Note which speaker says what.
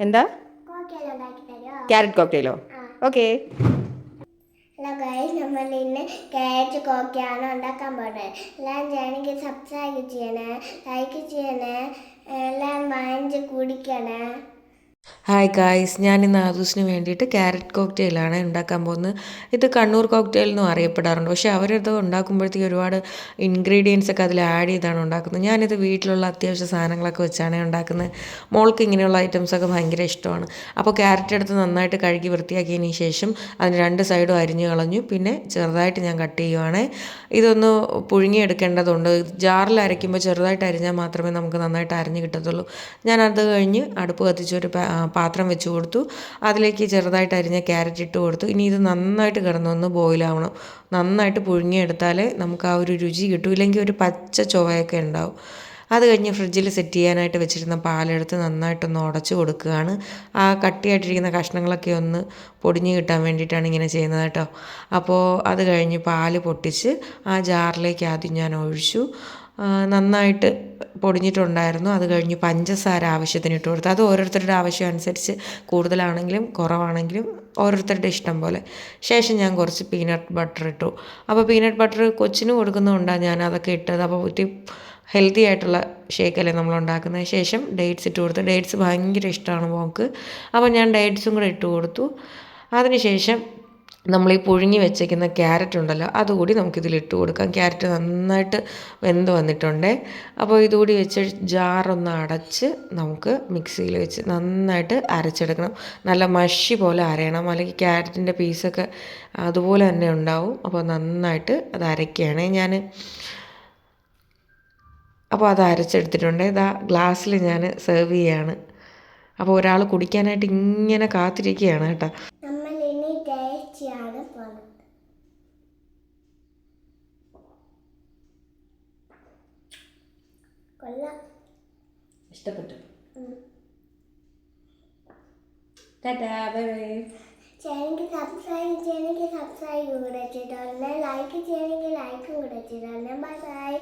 Speaker 1: എന്താ? Carrot കോക്ടെയിലോ? Okay.
Speaker 2: Hello guys, നമ്മൾ ഇന്ന് ക്യാരറ്റ് കോക്കയാണ് ഉണ്ടാക്കാൻ പോകുന്നത്. എല്ലാം ചെയ്യണമെങ്കിൽ സബ്സ്ക്രൈബ് ചെയ്യണേ, ലൈക്ക് ചെയ്യണേ, എല്ലാം വാങ്ങിച്ച് കുടിക്കണേ.
Speaker 3: ഹായ് ഗായ്സ്, ഞാൻ ഇന്ന് ആദൂസിന് വേണ്ടിയിട്ട് ക്യാരറ്റ് കോക്ടെയിലാണ് ഉണ്ടാക്കാൻ പോകുന്നത്. ഇത് കണ്ണൂർ കോക്ടെയിൽ എന്നും അറിയപ്പെടാറുണ്ട്. പക്ഷേ അവരിത് ഉണ്ടാക്കുമ്പോഴത്തേക്ക് ഒരുപാട് ഇൻഗ്രീഡിയൻസ് ഒക്കെ അതിൽ ആഡ് ചെയ്താണ് ഉണ്ടാക്കുന്നത്. ഞാനിത് വീട്ടിലുള്ള അത്യാവശ്യ സാധനങ്ങളൊക്കെ വെച്ചാണ് ഉണ്ടാക്കുന്നത്. മോൾക്ക് ഇങ്ങനെയുള്ള ഐറ്റംസൊക്കെ ഭയങ്കര ഇഷ്ടമാണ്. അപ്പോൾ ക്യാരറ്റ് എടുത്ത് നന്നായിട്ട് കഴുകി വൃത്തിയാക്കിയതിന് ശേഷം അതിന് രണ്ട് സൈഡും അരിഞ്ഞു കളഞ്ഞു. പിന്നെ ചെറുതായിട്ട് ഞാൻ കട്ട് ചെയ്യുവാണ്. ഇതൊന്ന് പുഴുങ്ങിയെടുക്കേണ്ടതുണ്ട്. ജാറിൽ അരയ്ക്കുമ്പോൾ ചെറുതായിട്ട് അരിഞ്ഞാൽ മാത്രമേ നമുക്ക് നന്നായിട്ട് അരിഞ്ഞ് കിട്ടത്തുള്ളൂ. ഞാനത് കഴിഞ്ഞ് അടുപ്പ് കത്തിച്ചൊരു പാത്രം വെച്ച് കൊടുത്തു. അതിലേക്ക് ചെറുതായിട്ട് അരിഞ്ഞ ക്യാരറ്റ് ഇട്ട് കൊടുത്തു. ഇനി ഇത് നന്നായിട്ട് കിടന്നൊന്ന് ബോയിലാവണം. നന്നായിട്ട് പുഴുങ്ങിയെടുത്താലേ നമുക്ക് ആ ഒരു രുചി കിട്ടും. ഇല്ലെങ്കിൽ ഒരു പച്ച ചുവയൊക്കെ ഉണ്ടാവും. അത് കഴിഞ്ഞ് ഫ്രിഡ്ജിൽ സെറ്റ് ചെയ്യാനായിട്ട് വെച്ചിരുന്ന പാലെടുത്ത് നന്നായിട്ടൊന്ന് ഉടച്ച് കൊടുക്കുകയാണ്. ആ കട്ടിയായിട്ടിരിക്കുന്ന കഷ്ണങ്ങളൊക്കെ ഒന്ന് പൊടിഞ്ഞ് കിട്ടാൻ വേണ്ടിയിട്ടാണ് ഇങ്ങനെ ചെയ്യുന്നത് കേട്ടോ. അപ്പോൾ അത് കഴിഞ്ഞ് പാല് പൊട്ടിച്ച് ആ ജാറിലേക്ക് ആദ്യം ഞാൻ ഒഴിച്ചു. നന്നായിട്ട് പൊടിഞ്ഞിട്ടുണ്ടായിരുന്നു. അത് കഴിഞ്ഞ് പഞ്ചസാര ആവശ്യത്തിന് ഇട്ട് കൊടുത്തു. അത് ഓരോരുത്തരുടെ ആവശ്യം അനുസരിച്ച് കൂടുതലാണെങ്കിലും കുറവാണെങ്കിലും ഓരോരുത്തരുടെ ഇഷ്ടം പോലെ. ശേഷം ഞാൻ കുറച്ച് പീനട്ട് ബട്ടർ ഇട്ടു. അപ്പോൾ പീനട്ട് ബട്ടർ കൊച്ചിന് കൊടുക്കുന്നതുകൊണ്ടാണ് ഞാൻ അതൊക്കെ ഇട്ടത്. അപ്പോൾ ഒത്തിരി ഹെൽത്തി ആയിട്ടുള്ള ഷേക്കല്ലേ നമ്മൾ ഉണ്ടാക്കുന്നത്. ശേഷം ഡേറ്റ്സ് ഇട്ട് കൊടുത്തു. ഡേറ്റ്സ് ഭയങ്കര ഇഷ്ടമാണ് മോൾക്ക്. അപ്പോൾ ഞാൻ ഡേറ്റ്സും കൂടെ ഇട്ട് കൊടുത്തു. അതിനുശേഷം നമ്മൾ ഈ പുഴുങ്ങി വെച്ചേക്കുന്ന ക്യാരറ്റ് ഉണ്ടല്ലോ, അതുകൂടി നമുക്കിതിലിട്ട് കൊടുക്കാം. ക്യാരറ്റ് നന്നായിട്ട് വെന്ത് വന്നിട്ടുണ്ടേ. അപ്പോൾ ഇതുകൂടി വെച്ച് ജാറൊന്ന് അടച്ച് നമുക്ക് മിക്സിയിൽ വെച്ച് നന്നായിട്ട് അരച്ചെടുക്കണം. നല്ല മഷി പോലെ അരയണം, അല്ലെങ്കിൽ ക്യാരറ്റിൻ്റെ പീസൊക്കെ അതുപോലെ തന്നെ ഉണ്ടാവും. അപ്പോൾ നന്നായിട്ട് അത് അരയ്ക്കുകയാണ് ഞാൻ. അപ്പോൾ അത് അരച്ചെടുത്തിട്ടുണ്ട്. ഇതാ ഗ്ലാസ്സിൽ ഞാൻ സെർവ് ചെയ്യാണ്. അപ്പോൾ ഒരാൾ കുടിക്കാനായിട്ട് ഇങ്ങനെ കാത്തിരിക്കുകയാണ് കേട്ടോ.
Speaker 2: നമ്മൾ ഇനി ടേസ്റ്റ് ചെയ്യാണ് പോകുന്നത്. കൊള്ളാം.
Speaker 1: ഇഷ്ടപ്പെട്ടു. Tata, bye bye.
Speaker 2: Channel subscribe കൂടെ ചെയ്തോളെ, ലൈക്ക് ചെയ്യണമെങ്കിൽ ലൈക്കും കൂടെ ചെയ്തോളെ. Bye bye.